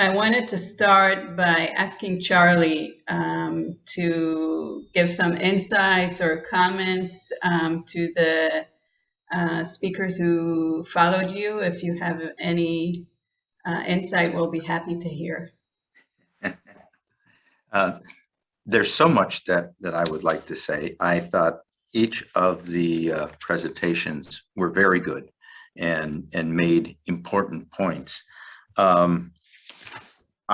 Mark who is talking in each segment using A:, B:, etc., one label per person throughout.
A: I wanted to start by asking Charlie to give some insights or comments to the speakers who followed you. If you have any insight, we'll be happy to hear.
B: There's so much that I would like to say. I thought each of the presentations were very good and made important points.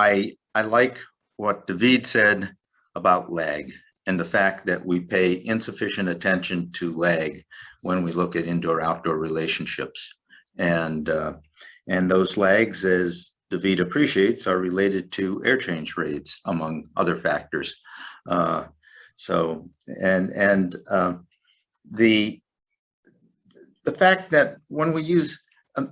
B: I like what David said about lag and the fact that we pay insufficient attention to lag when we look at indoor-outdoor relationships. And those lags, as David appreciates, are related to air change rates, among other factors. The fact that when we use a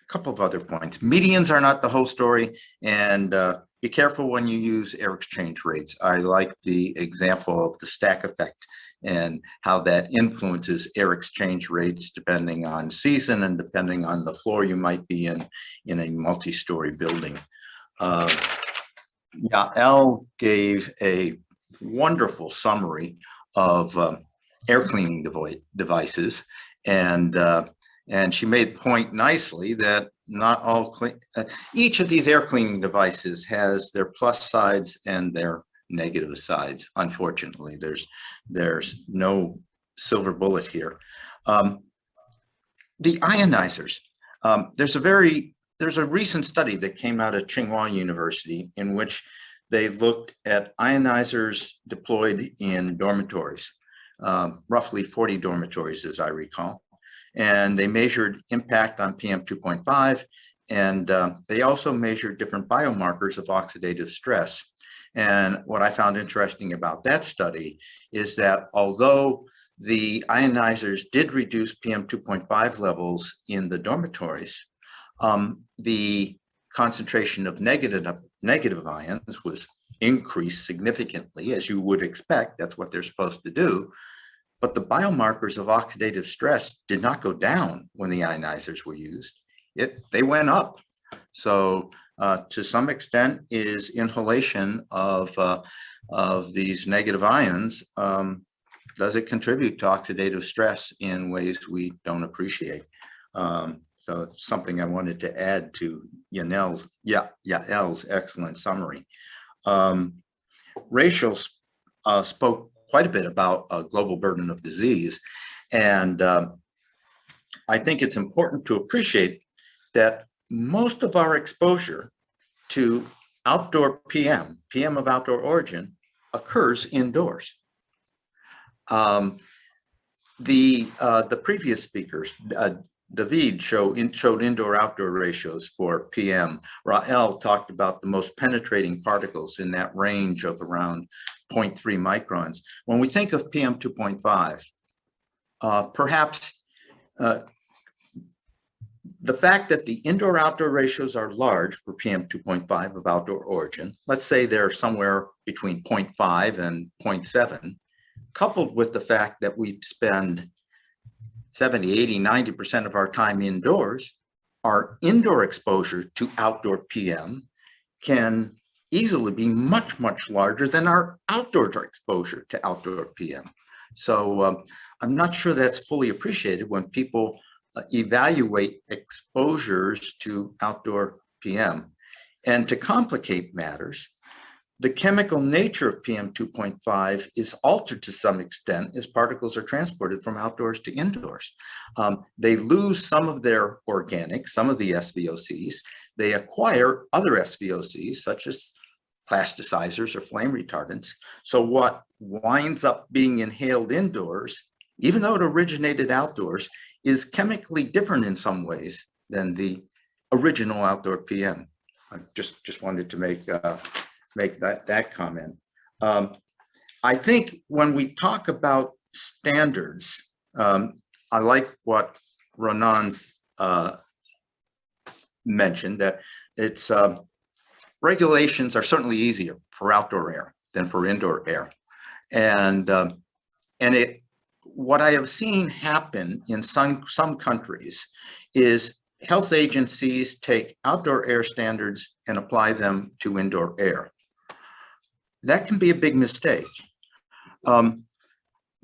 B: couple of other points, medians are not the whole story, and be careful when you use air exchange rates. I like the example of the stack effect and how that influences air exchange rates depending on season and depending on the floor you might be in a multi-story building. Yael gave a wonderful summary of air cleaning devices, and she made the point nicely that not all each of these air cleaning devices has their plus sides and their negative sides. Unfortunately, there's no silver bullet here. The ionizers. There's a recent study that came out of Tsinghua University in which they looked at ionizers deployed in dormitories, roughly 40 dormitories, as I recall. And they measured impact on PM 2.5, and they also measured different biomarkers of oxidative stress. And what I found interesting about that study is that although the ionizers did reduce PM 2.5 levels in the dormitories, the concentration of negative ions was increased significantly, as you would expect. That's what they're supposed to do. But the biomarkers of oxidative stress did not go down when the ionizers were used. They went up. So to some extent, is inhalation of these negative ions, does it contribute to oxidative stress in ways we don't appreciate? So it's something I wanted to add to Yael's excellent summary. Rachel spoke quite a bit about a global burden of disease. And I think it's important to appreciate that most of our exposure to outdoor PM of outdoor origin, occurs indoors. The previous speakers, David showed indoor-outdoor ratios for PM. Rael talked about the most penetrating particles in that range of around 0.3 microns. When we think of PM 2.5, perhaps the fact that the indoor-outdoor ratios are large for PM 2.5 of outdoor origin, let's say they're somewhere between 0.5 and 0.7, coupled with the fact that we spend 70, 80, 90% of our time indoors, our indoor exposure to outdoor PM can easily be much, much larger than our outdoor exposure to outdoor PM. So I'm not sure that's fully appreciated when people evaluate exposures to outdoor PM. And to complicate matters, the chemical nature of PM 2.5 is altered to some extent as particles are transported from outdoors to indoors. They lose some of their organics, some of the SVOCs. They acquire other SVOCs, such as plasticizers or flame retardants. So what winds up being inhaled indoors, even though it originated outdoors, is chemically different in some ways than the original outdoor PM. I just wanted to make that comment. I think when we talk about standards, I like what Ronan's mentioned, that it's regulations are certainly easier for outdoor air than for indoor air, and what I have seen happen in some countries is health agencies take outdoor air standards and apply them to indoor air. That can be a big mistake.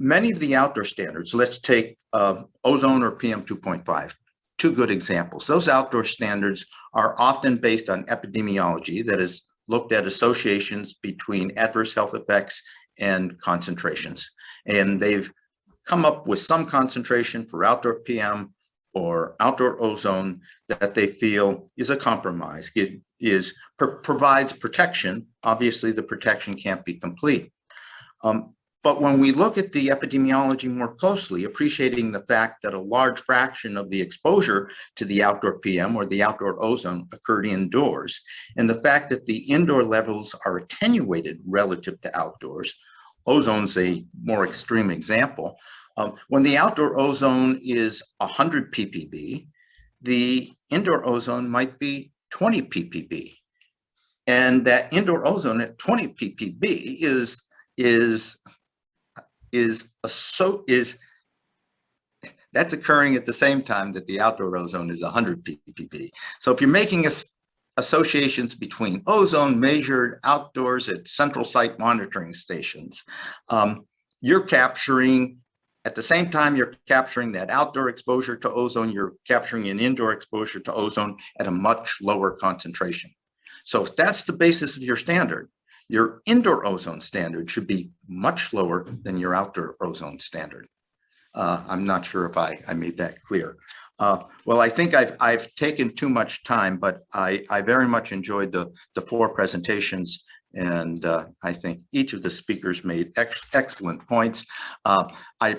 B: Many of the outdoor standards, let's take ozone or PM 2.5, two good examples. Those outdoor standards are often based on epidemiology, that is, looked at associations between adverse health effects and concentrations. And they've come up with some concentration for outdoor PM or outdoor ozone that they feel is a compromise. It provides protection. Obviously, the protection can't be complete. But when we look at the epidemiology more closely, appreciating the fact that a large fraction of the exposure to the outdoor PM or the outdoor ozone occurred indoors, and the fact that the indoor levels are attenuated relative to outdoors, ozone's a more extreme example. When the outdoor ozone is 100 ppb, the indoor ozone might be 20 ppb. And that indoor ozone at 20 ppb that's occurring at the same time that the outdoor ozone is 100 ppb. So if you're making associations between ozone measured outdoors at central site monitoring stations, you're capturing, at the same time you're capturing that outdoor exposure to ozone, you're capturing an indoor exposure to ozone at a much lower concentration. So if that's the basis of your standard, your indoor ozone standard should be much lower than your outdoor ozone standard. I'm not sure if I made that clear. Well, I think I've taken too much time, but I very much enjoyed the four presentations, and I think each of the speakers made excellent points. I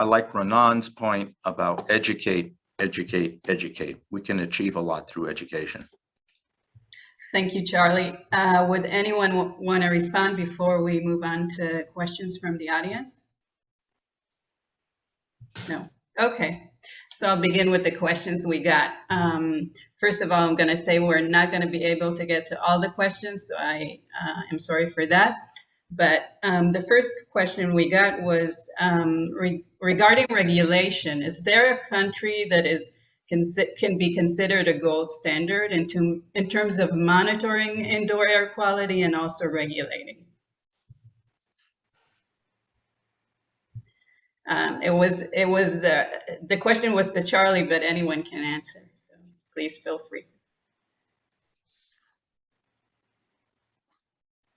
B: like Renan's point about educate, educate, educate. We can achieve a lot through education.
A: Thank you, Charlie. Would anyone want to respond before we move on to questions from the audience? No. Okay. So I'll begin with the questions we got. First of all, I'm going to say we're not going to be able to get to all the questions, so I am sorry for that. But the first question we got was regarding regulation. Is there a country that can be considered a gold standard in terms of monitoring indoor air quality and also regulating? The question was to Charlie, but anyone can answer, so please feel free.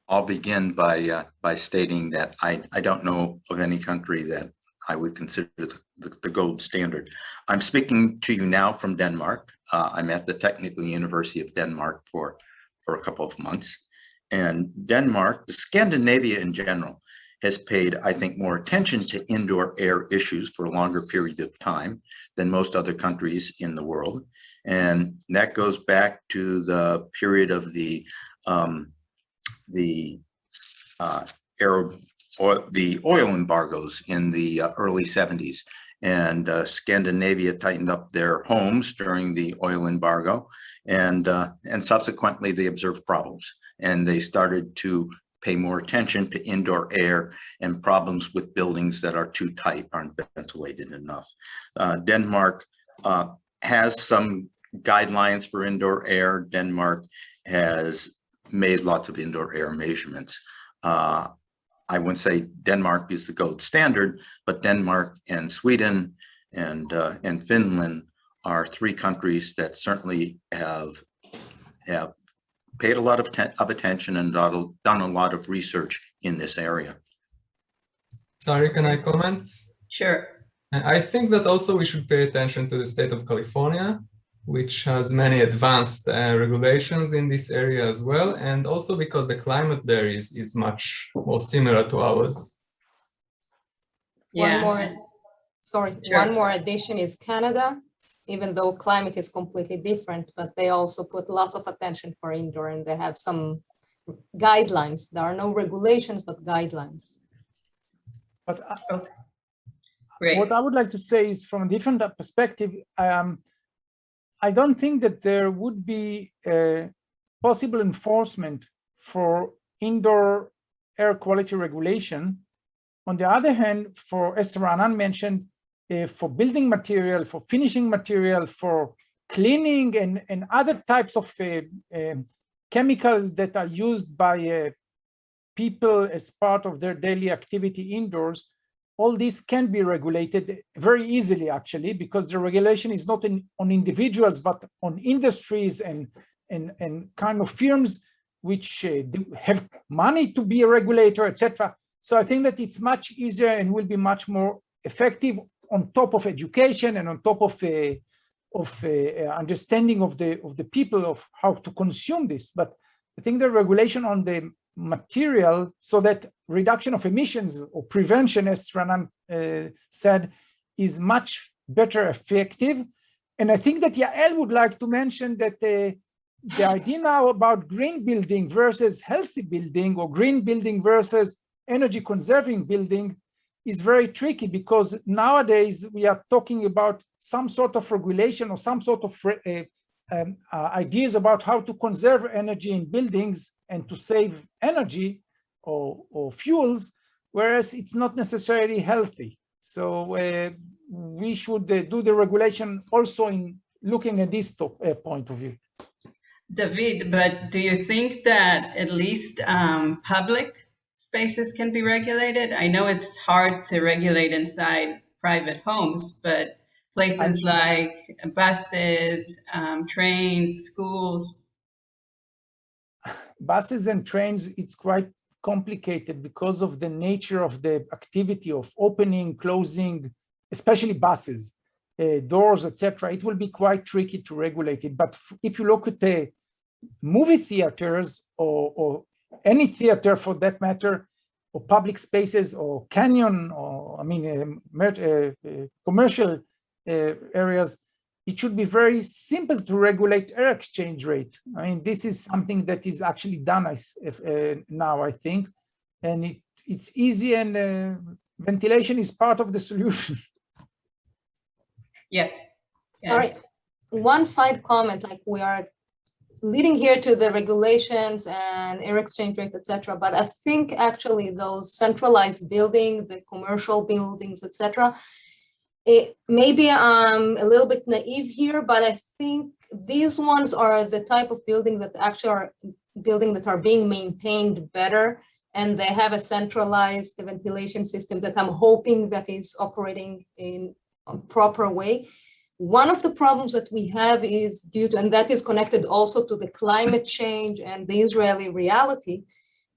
B: I'll begin by stating that I don't know of any country that I would consider the gold standard. I'm speaking to you now from Denmark. I'm at the Technical University of Denmark for a couple of months. And Denmark, Scandinavia in general, has paid, I think, more attention to indoor air issues for a longer period of time than most other countries in the world. And that goes back to the period of the oil embargoes in the early 70s. And Scandinavia tightened up their homes during the oil embargo, and subsequently they observed problems, and they started to pay more attention to indoor air and problems with buildings that are too tight, aren't ventilated enough. Denmark has some guidelines for indoor air. Denmark has made lots of indoor air measurements. I wouldn't say Denmark is the gold standard, but Denmark and Sweden and Finland are three countries that certainly have paid a lot of attention and done a lot of research in this area.
C: Sorry, can I comment?
A: Sure.
C: I think that also we should pay attention to the state of California, which has many advanced regulations in this area as well, and also because the climate there is much more similar to ours.
A: Yeah.
D: One more addition is Canada, even though climate is completely different, but they also put lots of attention for indoor, and they have some guidelines. There are no regulations, but guidelines.
E: But
A: Great.
E: what I would like to say is, from a different perspective, I don't think that there would be possible enforcement for indoor air quality regulation. On the other hand, as Renan mentioned, for building material, for finishing material, for cleaning and other types of chemicals that are used by people as part of their daily activity indoors, all this can be regulated very easily, actually, because the regulation is not on individuals, but on industries and kind of firms which have money to be a regulator, etc. So I think that it's much easier and will be much more effective on top of education and on top of understanding of the people of how to consume this. But I think the regulation on the material, so that reduction of emissions or prevention, as Raanan said, is much better effective. And I think that Yael would like to mention that the idea now about green building versus healthy building, or green building versus energy conserving building, is very tricky, because nowadays we are talking about some sort of regulation or some sort of ideas about how to conserve energy in buildings and to save energy or fuels, whereas it's not necessarily healthy. So we should do the regulation also in looking at this point of view.
A: David, but do you think that at least public spaces can be regulated? I know it's hard to regulate inside private homes, but places like buses, trains, schools.
E: Buses and trains, it's quite complicated because of the nature of the activity of opening, closing, especially buses, doors, etc. It will be quite tricky to regulate it. But if you look at the movie theaters or any theater for that matter, or public spaces or canyon, or commercial areas, it should be very simple to regulate air exchange rate. I mean, this is something that is actually done now, I think, and it's easy, and ventilation is part of the solution.
A: Yes. Yeah.
D: Sorry, one side comment, like we are leading here to the regulations and air exchange rate, etc. But I think actually those centralized buildings, the commercial buildings, etc. Maybe I'm a little bit naive here, but I think these ones are the type of building that actually are that are being maintained better, and they have a centralized ventilation system that I'm hoping that is operating in a proper way. One of the problems that we have is due to, and that is connected also to the climate change and the Israeli reality,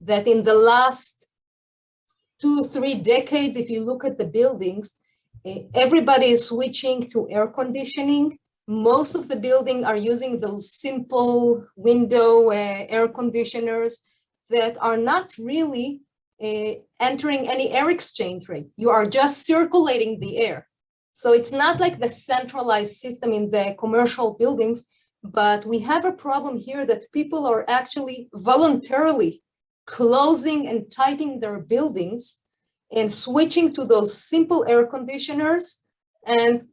D: that in the last 2-3 decades, if you look at the buildings, everybody is switching to air conditioning. Most of the buildings are using those simple window air conditioners that are not really entering any air exchange rate. You are just circulating the air. So it's not like the centralized system in the commercial buildings, but we have a problem here that people are actually voluntarily closing and tightening their buildings and switching to those simple air conditioners, and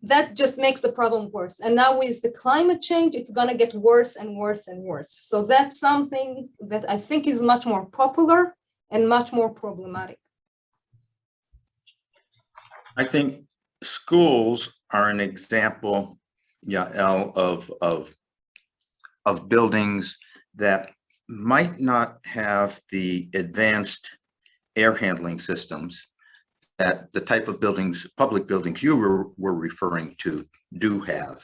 D: that just makes the problem worse. And now with the climate change, it's going to get worse and worse and worse. So that's something that I think is much more popular and much more problematic.
B: I think schools are an example, Yael, of buildings that might not have the advanced air handling systems that the type of buildings, public buildings you were referring to do have.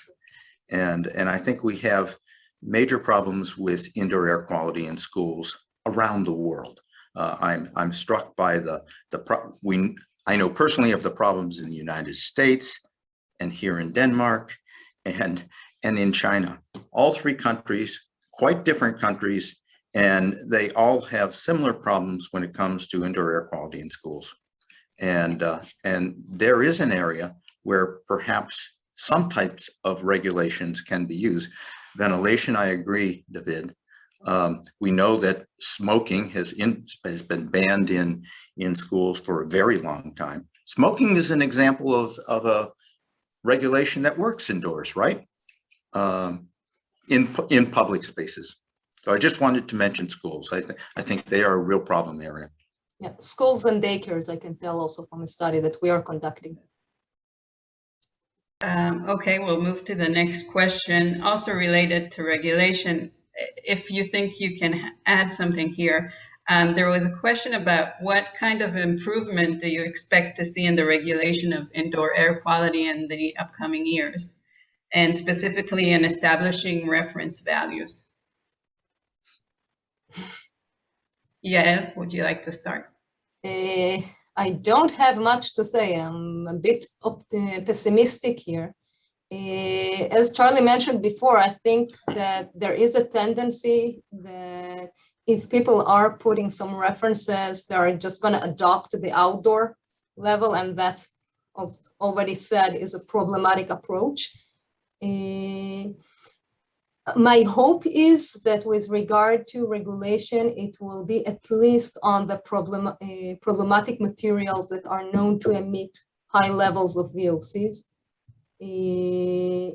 B: And I think we have major problems with indoor air quality in schools around the world. I'm struck by I know personally of the problems in the United States and here in Denmark and in China. All three countries, quite different countries, and they all have similar problems when it comes to indoor air quality in schools. And there is an area where perhaps some types of regulations can be used. Ventilation, I agree, David. We know that smoking has been banned in schools for a very long time. Smoking is an example of a regulation that works indoors, right? In public spaces. So I just wanted to mention schools. I think they are a real problem area.
D: Yeah, schools and daycares, I can tell also from a study that we are conducting.
A: Okay, we'll move to the next question, also related to regulation. If you think you can add something here, there was a question about what kind of improvement do you expect to see in the regulation of indoor air quality in the upcoming years, and specifically in establishing reference values? Yeah, would you like to start?
D: I don't have much to say. I'm a bit pessimistic here. As Charlie mentioned before, I think that there is a tendency that if people are putting some references, they're just going to adopt the outdoor level, and that's already said is a problematic approach. My hope is that with regard to regulation, it will be at least on the problematic materials that are known to emit high levels of VOCs.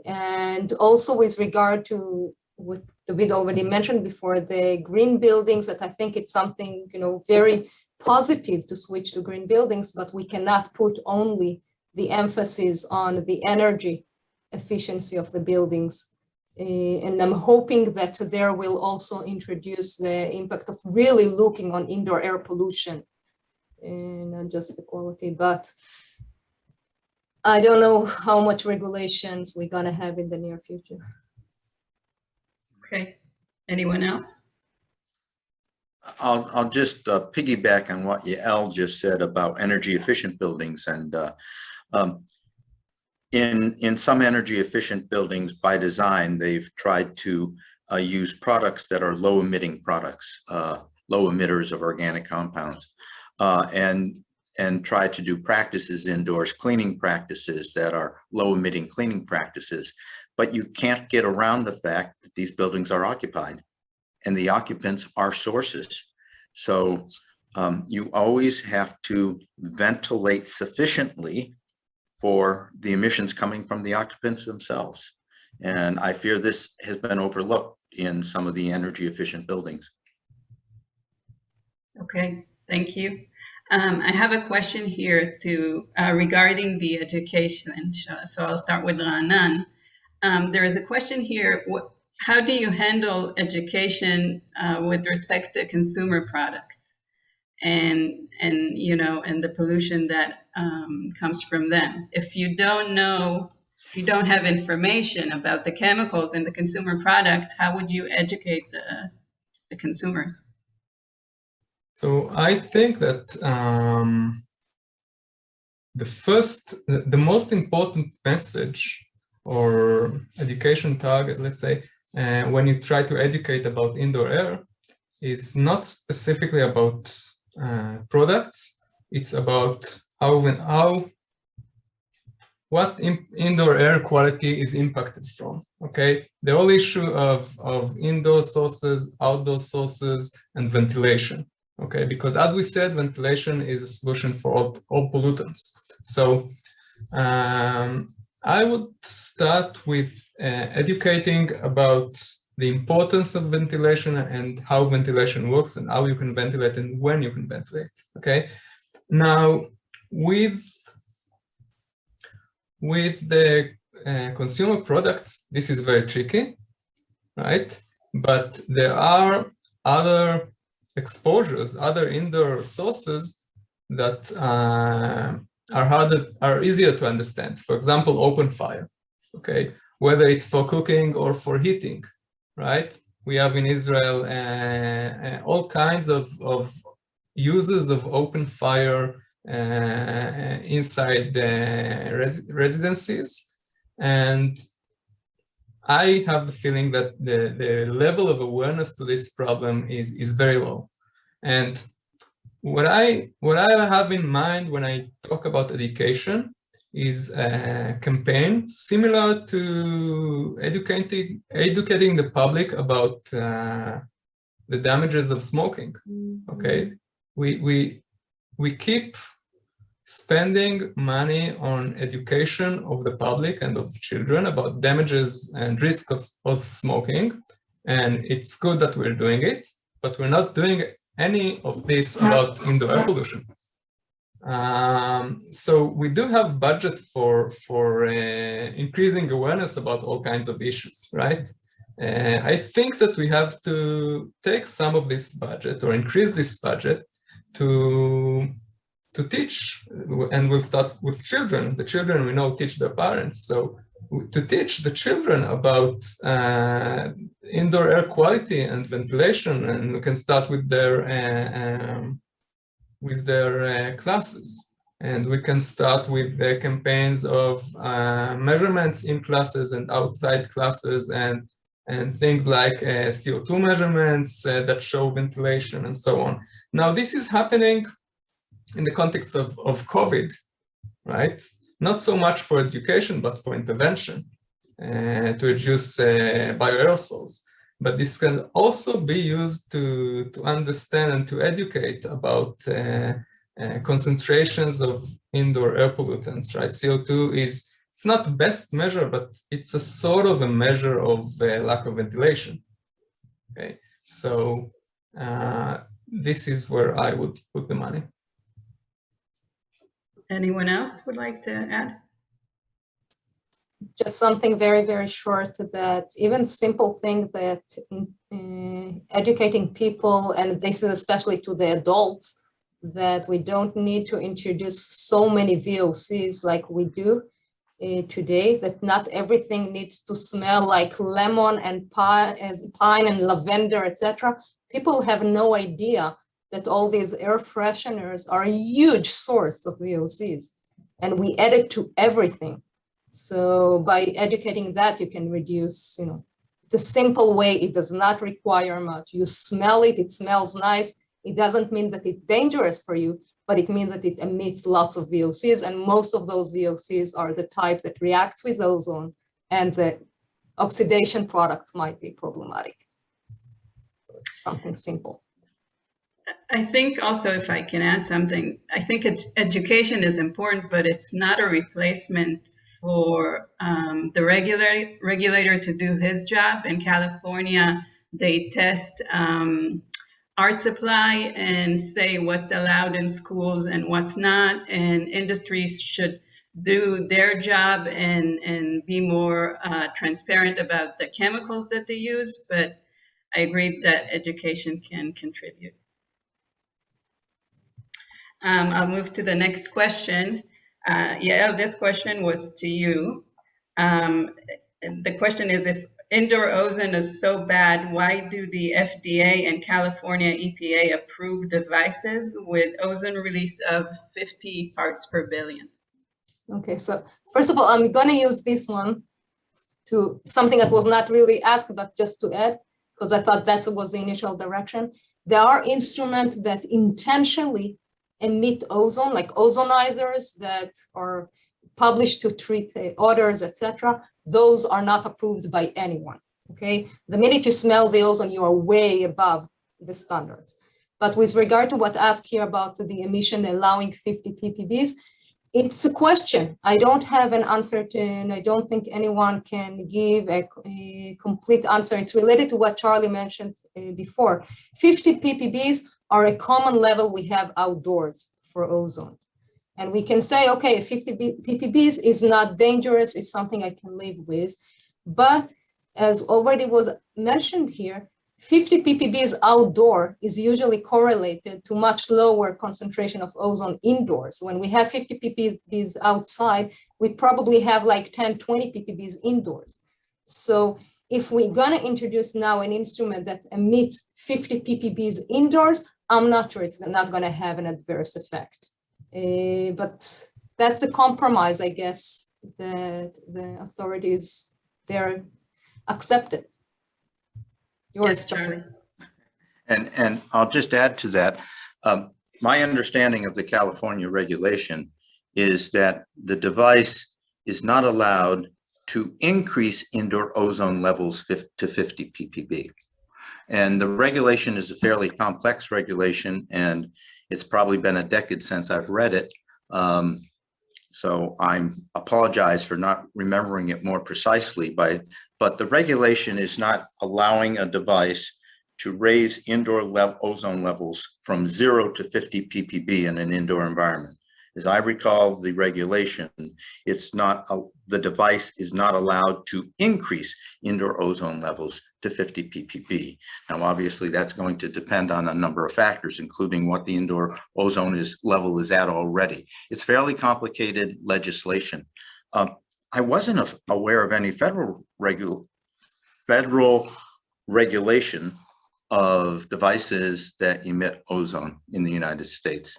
D: And also with regard to what David already mentioned before, the green buildings, that I think it's something, very positive to switch to green buildings, but we cannot put only the emphasis on the energy efficiency of the buildings. And I'm hoping that there will also introduce the impact of really looking on indoor air pollution and not just the quality, but I don't know how much regulations we're gonna have in the near future.
A: Okay, anyone else?
B: I'll just piggyback on what Yael just said about energy efficient buildings. And in some energy efficient buildings by design, they've tried to use products that are low emitting products, low emitters of organic compounds, and try to do practices indoors, cleaning practices that are low emitting cleaning practices. But you can't get around the fact that these buildings are occupied and the occupants are sources. So you always have to ventilate sufficiently for the emissions coming from the occupants themselves. And I fear this has been overlooked in some of the energy efficient buildings.
A: Okay, thank you. I have a question here regarding the education. So I'll start with Ra'anan. There is a question here. How do you handle education with respect to consumer products and the pollution that comes from them? If you don't know, if you don't have information about the chemicals in the consumer product, how would you educate the consumers?
C: So I think that the most important message or education target, let's say, when you try to educate about indoor air, is not specifically about products. It's about what indoor air quality is impacted from. Okay, the whole issue of indoor sources, outdoor sources, and ventilation. Okay, because as we said, ventilation is a solution for all pollutants. So I would start with educating about the importance of ventilation and how ventilation works and how you can ventilate and when you can ventilate. Okay, now with the consumer products, this is very tricky, right? But there are other exposures, other indoor sources that are easier to understand. For example, open fire, okay? Whether it's for cooking or for heating, right? We have in Israel all kinds of uses of open fire inside the residencies. And I have the feeling that the level of awareness to this problem is very low. And what I have in mind when I talk about education is a campaign similar to educating the public about the damages of smoking. Okay, we keep spending money on education of the public and of children about damages and risk of smoking, and it's good that we're doing it, but we're not doing any of this about indoor air pollution. So we do have budget for increasing awareness about all kinds of issues, right? I think that we have to take some of this budget or increase this budget to teach, and we'll start with children. The children we know teach their parents. So to teach the children about indoor air quality and ventilation, and we can start with their classes. And we can start with the campaigns of measurements in classes and outside classes, and things like CO2 measurements that show ventilation and so on. Now, this is happening in the context of COVID, right? Not so much for education, but for intervention to reduce bioaerosols. But this can also be used to understand and to educate about concentrations of indoor air pollutants, right? CO2 it's not the best measure, but it's a sort of a measure of lack of ventilation, okay? So this is where I would put the money.
A: Anyone else would like to add?
D: Just something very, very short, that even simple thing that educating people, and this is especially to the adults, that we don't need to introduce so many VOCs like we do today, that not everything needs to smell like lemon and pine and lavender, etc. People have no idea that all these air fresheners are a huge source of VOCs, and we add it to everything. So by educating that, you can reduce, the simple way. It does not require much. You smell it, it smells nice. It doesn't mean that it's dangerous for you, but it means that it emits lots of VOCs, and most of those VOCs are the type that reacts with ozone, and the oxidation products might be problematic. So it's something simple.
A: I think also, if I can add something, I think education is important, but it's not a replacement for the regulator to do his job. In California, they test art supply and say what's allowed in schools and what's not, and industries should do their job and be more transparent about the chemicals that they use. But I agree that education can contribute. I'll move to the next question. Yael, this question was to you. The question is, if indoor ozone is so bad, why do the FDA and California EPA approve devices with ozone release of 50 parts per billion?
D: Okay, so first of all, I'm going to use this one to something that was not really asked, but just to add, because I thought that was the initial direction. There are instruments that intentionally emit ozone, like ozonizers that are published to treat odors, etc. Those are not approved by anyone, okay? The minute you smell the ozone, you are way above the standards. But with regard to what asked here about the emission allowing 50 ppbs, it's a question. I don't have an answer to, and I don't think anyone can give a complete answer. It's related to what Charlie mentioned before. 50 ppbs are a common level we have outdoors for ozone. And we can say, okay, 50 ppbs is not dangerous, it's something I can live with. But as already was mentioned here, 50 ppbs outdoor is usually correlated to much lower concentration of ozone indoors. When we have 50 ppbs outside, we probably have like 10, 20 ppbs indoors. So if we're gonna introduce now an instrument that emits 50 ppbs indoors, I'm not sure it's not gonna have an adverse effect. But that's a compromise, I guess, that the authorities, they're accepted.
A: Yes, Charlie.
B: And I'll just add to that. My understanding of the California regulation is that the device is not allowed to increase indoor ozone levels to 50 ppb. And the regulation is a fairly complex regulation, and it's probably been a decade since I've read it. So I apologize for not remembering it more precisely, but the regulation is not allowing a device to raise indoor ozone levels from 0 to 50 ppb in an indoor environment. As I recall the regulation, it's not, the device is not allowed to increase indoor ozone levels to 50 ppb. Now, obviously, that's going to depend on a number of factors, including what the indoor ozone level is at already. It's fairly complicated legislation. I wasn't aware of any federal regulation of devices that emit ozone in the United States.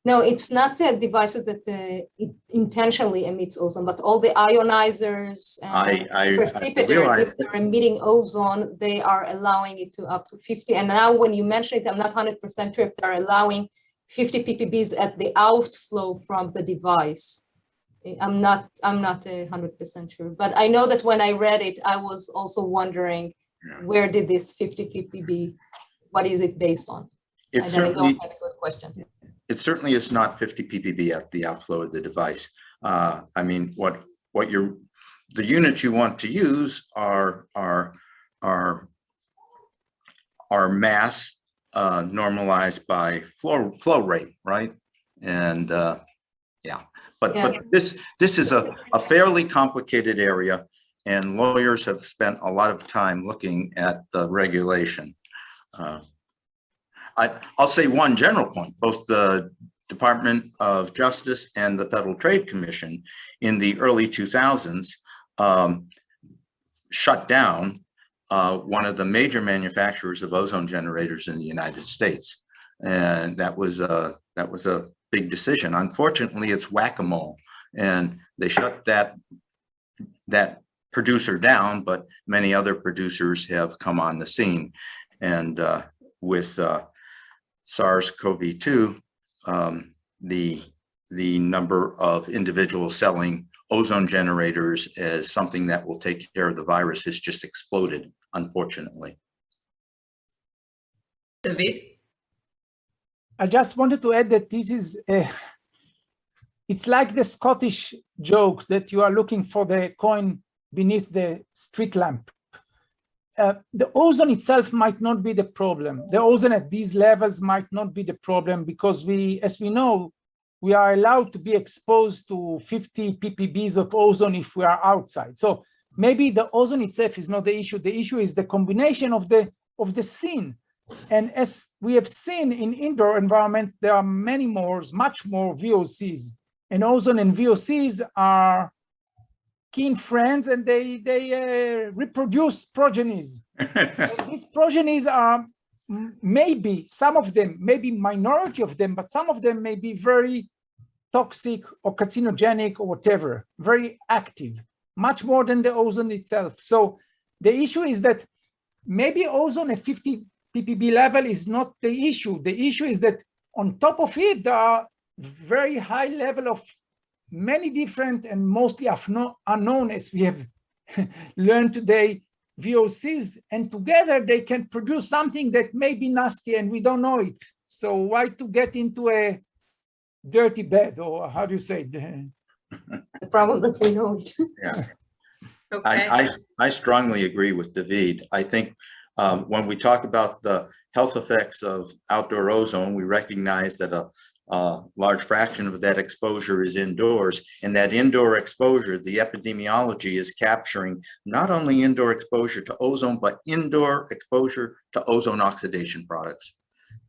D: No, it's not the devices that it intentionally emits ozone, but all the ionizers and precipitators, if they're emitting ozone, they are allowing it to up to 50. And now when you mention it, I'm not 100% sure if they're allowing 50 ppbs at the outflow from the device. I'm not 100% sure, but I know that when I read it, I was also wondering, where did this 50 ppb, what is it based on?
B: It certainly,
D: have a good question.
B: It certainly is not 50 ppb at the outflow of the device. I mean, the units you want to use are mass normalized by flow rate, right? And yeah, but this is a fairly complicated area, and lawyers have spent a lot of time looking at the regulation. I'll say one general point. Both the Department of Justice and the Federal Trade Commission in the early 2000s shut down one of the major manufacturers of ozone generators in the United States. And that was a big decision. Unfortunately, it's whack-a-mole, and they shut that producer down, but many other producers have come on the scene. And with SARS-CoV-2, the number of individuals selling ozone generators as something that will take care of the virus has just exploded, unfortunately.
A: David?
E: I just wanted to add that this is, it's like the Scottish joke that you are looking for the coin beneath the street lamp. The ozone itself might not be the problem. The ozone at these levels might not be the problem, because as we know, we are allowed to be exposed to 50 ppbs of ozone if we are outside. So maybe the ozone itself is not the issue. The issue is the combination of the scene. And as we have seen in indoor environment, there are much more VOCs, and ozone and VOCs are keen friends, and they reproduce progenies. These progenies are maybe, some of them, maybe minority of them, but some of them may be very toxic or carcinogenic or whatever, very active, much more than the ozone itself. So the issue is that maybe ozone at 50 ppb level is not the issue. The issue is that on top of it, there are very high level of many different and mostly unknown, as we have learned today, VOCs, and together they can produce something that may be nasty and we don't know it. So why to get into a dirty bed, or how do you say it?
D: The problem that we know it.
B: Yeah.
A: Okay.
B: I strongly agree with David. I think when we talk about the health effects of outdoor ozone, we recognize that a large fraction of that exposure is indoors, and that indoor exposure, the epidemiology is capturing not only indoor exposure to ozone, but indoor exposure to ozone oxidation products.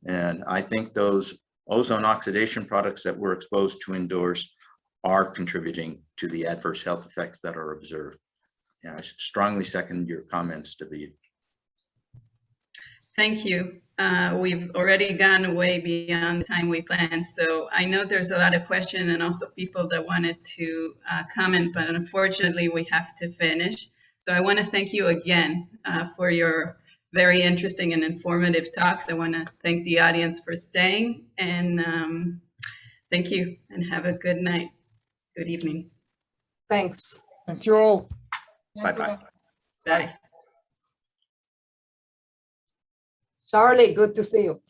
B: And I think those ozone oxidation products that we're exposed to indoors are contributing to the adverse health effects that are observed. Yeah, I strongly second your comments, David.
A: Thank you. We've already gone way beyond the time we planned, so I know there's a lot of questions and also people that wanted to comment, but unfortunately we have to finish. So I want to thank you again for your very interesting and informative talks. I want to thank the audience for staying, and thank you, and have a good night. Good evening.
D: Thanks.
E: Thank you all.
B: Bye-bye.
A: Bye.
D: Charlie, good to see you.